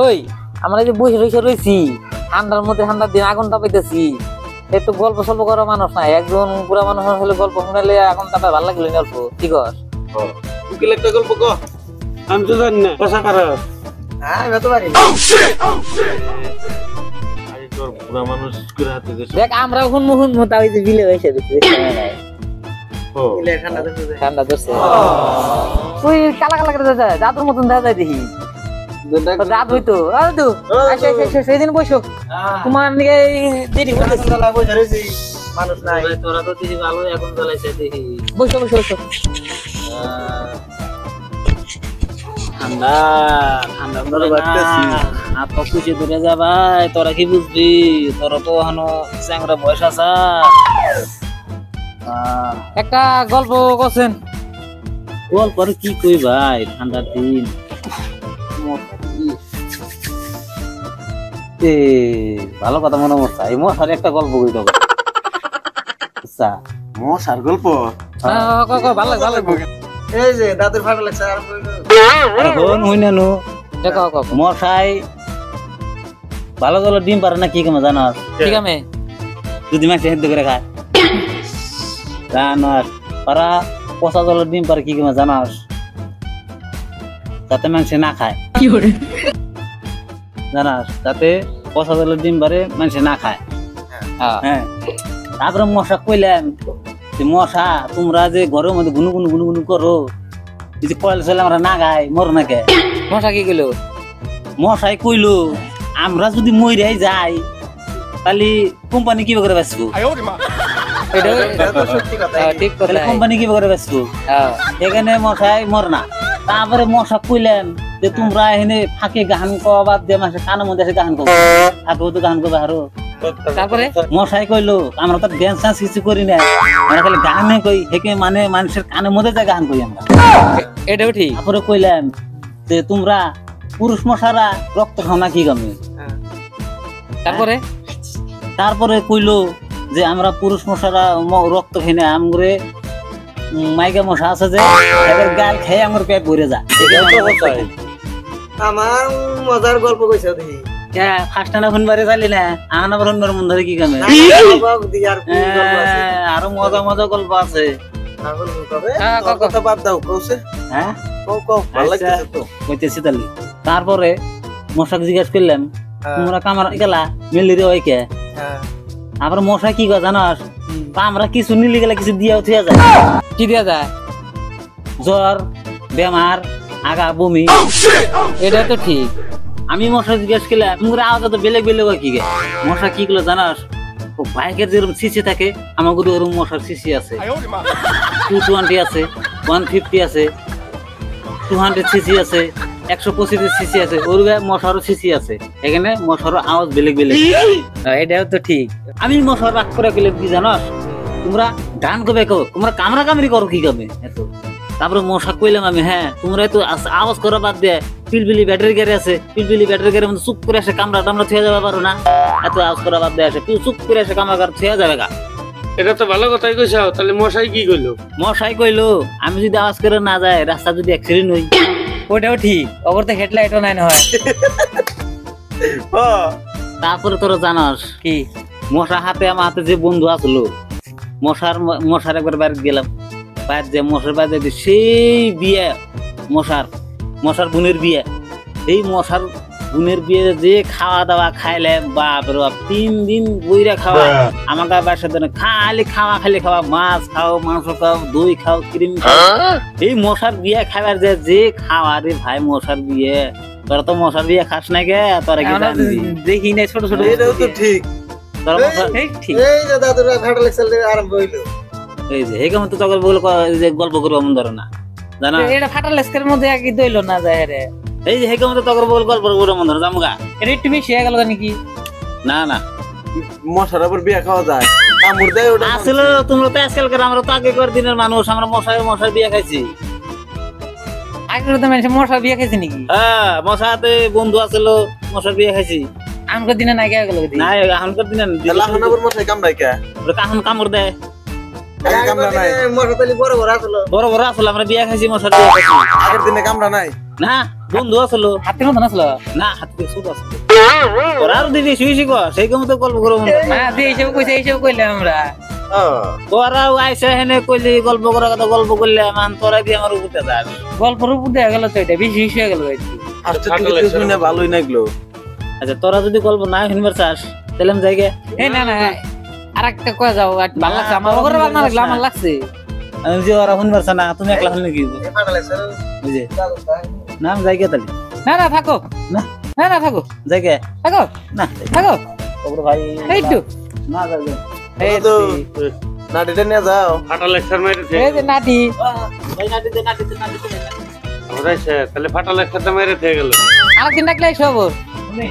ওই আমরা যে বসে বসে রয়েছি ঠান্ডার মধ্যে ঠান্ডার দিন আগুন তাপাইতেছি একটু গল্প সল্প করা মানুষ নাই একজন পুরা মানুষ হলে গল্প শুনালে আগুন তাপায় ভালো লাগলো অল্প ঠিক আছে উকিল একটা গল্প ক আমি তো জানি না কথা কার আমি তো পারি আরে তোর পুরা মানুষ করে হাতে গেছে দেখ আমরা এখন মুহুন মতা হইছে বিলে হইছে দেখছি ও ঠান্ডা ধরছে তুই কালা কালা করে দেখা যায় জাদুর মতন দেখা যায় দেখি রাত হইতো দাদু সেদিন বসো তোমার নিকে দেরি হইতেছে মানুষ নাই তোরা তো দেখি ভালো এখন জ্বালাইছে দেখি বসো বসো বসো ঠান্ডা ঠান্ডা ধরে বাড়তেছি হাত পা খুশি ধরে যা ভাই তোরা কি বুঝবি তোরা তো এখনো চ্যাংরা বয়স আছে একটা গল্প করছেন গল্প আর কি কই ভাই ঠান্ডার দিন ভালো কথা মনে হচ্ছে এই মশার একটা গল্প কই দেবো আচ্ছা মশার গল্প ভালো ভালো এই যে দাদুর ফাটা লাগছে আর এখন হই না নো দেখো মশাই ভালো ভালো ডিম পারে না কি কামে জানাস ঠিক আছে যদি মাছ হেদ করে খায় জানাস পারা পচা জলের ডিম পারে কি কামে জানাস যাতে মাংস না খায় কি করে জানাস যাতে পচা জলের ডিম পারে মাংস না খায় হ্যাঁ তারপরে মশা কইলাম যে মশা তোমরা যে ঘরের মধ্যে গুনু গুনু গুনু গুনু করো এই যে কয়েল চলে আমরা না গাই মর না কে মশা কি কইলো মশাই কইলো আমরা যদি মইরাই যাই তাহলে কোম্পানি কি করে বাঁচবো ঠিক কথা কোম্পানি কি করে বাঁচবো এখানে মশাই মর না তারপরে মশা কইলেন যে তোমরা এখানে ফাঁকে গান কওয়া বাদ দিয়ে মাসে কানের মধ্যে এসে গান করবো আগেও তো গান করবে আরো তারপরে মশাই কইলো আমরা তো ড্যান্স ডান্স কিছু করি না আমরা খালি গানে কই হেকে মানে মানুষের কানের মধ্যে যা গান কই আমরা এটাও ঠিক তারপরে কইলাম যে তোমরা পুরুষ মশারা রক্ত খাও না কি গামে তারপরে তারপরে কইলো যে আমরা পুরুষ মশারা রক্ত খাই না আমরে মাইকা মশা আছে যে এবার গাল খেয়ে আমার পেট ভরে যা আমার মজার গল্প কইছো দেখি ফাস্টানা শুনবারে চালি না আনা বরণবার মন ধরে কি কামে আরো মজা মজা গল্প আছে কথা বাদ দাও কওছে হ্যাঁ ভালো লাগতেছে তো কইতেছি তাহলে তারপরে মশাক জিজ্ঞাসা করলাম তোমরা কামার গেলা মিলিরে ওই কে আবার মশা কি কথা জানাস আমরা কিছু নিলে গেলে কিছু দিয়া উঠিয়া যায় কি দিয়া যায় জ্বর বেমার আগা বমি এটা তো ঠিক আমি মশা জিজ্ঞেস করলাম তোমরা আওয়াজ তো বেলেগ বেলেগ কি গে মশা কি গুলো জানাস ও বাইকের যেরকম সিসি থাকে আমার গুলো ওরকম মশার সিসি আছে 220 আছে 150 আছে 200 সিসি আছে 125 সিসি আছে ওর মশারও সিসি আছে এখানে মশারও আওয়াজ বেলেগ বেলেগ এটাও তো ঠিক আমি মশার রাগ করে গেলে কি জানাস তোমরা গান কবে কো তোমরা কামরা কামরি করো কি কবে এত তারপরে মশা কইলাম আমি হ্যাঁ তোমরা তো আওয়াজ করা বাদ দিয়ে পিলপিলি ব্যাটারি গাড়ি আছে পিলপিলি ব্যাটারি গাড়ির মধ্যে চুপ করে এসে কামরা টামরা থুয়ে যাবে পারো না এত আওয়াজ করা বাদ দিয়ে আসে চুপ করে এসে কামরা গাড়ি থুয়ে যাবে গা এটা তো ভালো কথাই কইছো তাহলে মশাই কি কইলো মশাই কইলো আমি যদি আওয়াজ করে না যায় রাস্তা যদি অ্যাক্সিডেন্ট হই ওটাও ঠিক ওপর তো হেডলাইটও নাই না হয় তারপরে তোরা জানাস কি মশা হাতে আমার হাতে যে বন্ধু আসলো মশার একবার বাড়িতে গেলাম বাইরে যে মশার বাড়িতে সেই বিয়ে মশার বোনের বিয়ে এই মশার বোনের বিয়ে যে খাওয়া দাওয়া খাইলাম বাপ রে বাপ 3 দিন বইরা খাওয়া আমাকে বাসার জন্য খালি খাওয়া মাছ খাও মাংস খাও দই খাও ক্রিম খাও এই মশার বিয়ে খাবার যে খাওয়া রে ভাই মশার বিয়ে তোরা তো মশার বিয়ে খাস না গে তোরা কি দেখি না ছোট ছোট এটাও তো ঠিক তোরা মশার ঠিক এই যে দাদুরা ফাটা লাগছে আরম্ভ হইলো এই যে হেকে মতো তখন বলে যে গল্প করবো এমন ধরে না জানা এটা ফাটা লেস্কের মধ্যে একই দইলো না যায় রে এই যে হেকে মতো তখন বলে গল্প করবো এমন ধরে জামুগা এটা একটু বেশি হয়ে গেল নাকি না না মশার আবার বিয়ে খাওয়া যায় কামড় দেয় ওটা আসলে তোমরা তো আজকাল করে আমরা তো আগেকার দিনের মানুষ আমরা মশার বিয়ে খাইছি আগেকার দিনের মানুষ মশার বিয়ে খাইছি নাকি হ্যাঁ মশাতে বন্ধু আসলো মশার বিয়ে খাইছি আমকার দিনে নাই কে গেল না এখনকার দিনে লাহন আবার মশাই কামড়ায় কে কাহন কামড় দেয় কামড়া নাই মশা তালি বড় বড় আসলো আমরা বিয়ে খাইছি মশার বিয়ে খাইছি আগের দিনে কামড়া নাই না বন্ধু আসলো হাতের মতন আসলো না হাত থেকে ছোট আসলো তোরা আর দিদি শুই শিখ সেই মতো গল্প করবো হ্যাঁ দিয়ে এইসব কইছে এইসব কইলাম আমরা তোরাও আইসে হেনে কইলি গল্প করার কথা গল্প করলে মান তোরা কি আমার উপরে যাবে গল্পের উপর দেয়া গেল তো এটা বেশি বেশি হয়ে গেল আজকে থেকে শুনে ভালোই লাগলো আচ্ছা তোরা যদি গল্প না শুনবার চাস তাহলে আমি যাইগে এই না না আরেকটা কয়ে যাও ভালো লাগছে আমার ওরে ভালো না লাগলো আমার লাগছে আমি যে ওরা শুনবার চা না তুমি একলা শুনলে কি বুঝে না আমি যাইগে তাহলে না না থাকো না না না থাকো যাইগে থাকো না থাকো ওপর ভাই এইটু না যাইগে এই তো নাটিটা নিয়ে যাও ফাটা লেকচার মাইরেছে এই যে নাটি ভাই নাটিতে নাটিতে নাটিতে ওরাইছে তাহলে ফাটা লেকচারটা মেরে থেকে গেল আরেকদিন ডাকলে সব শুনে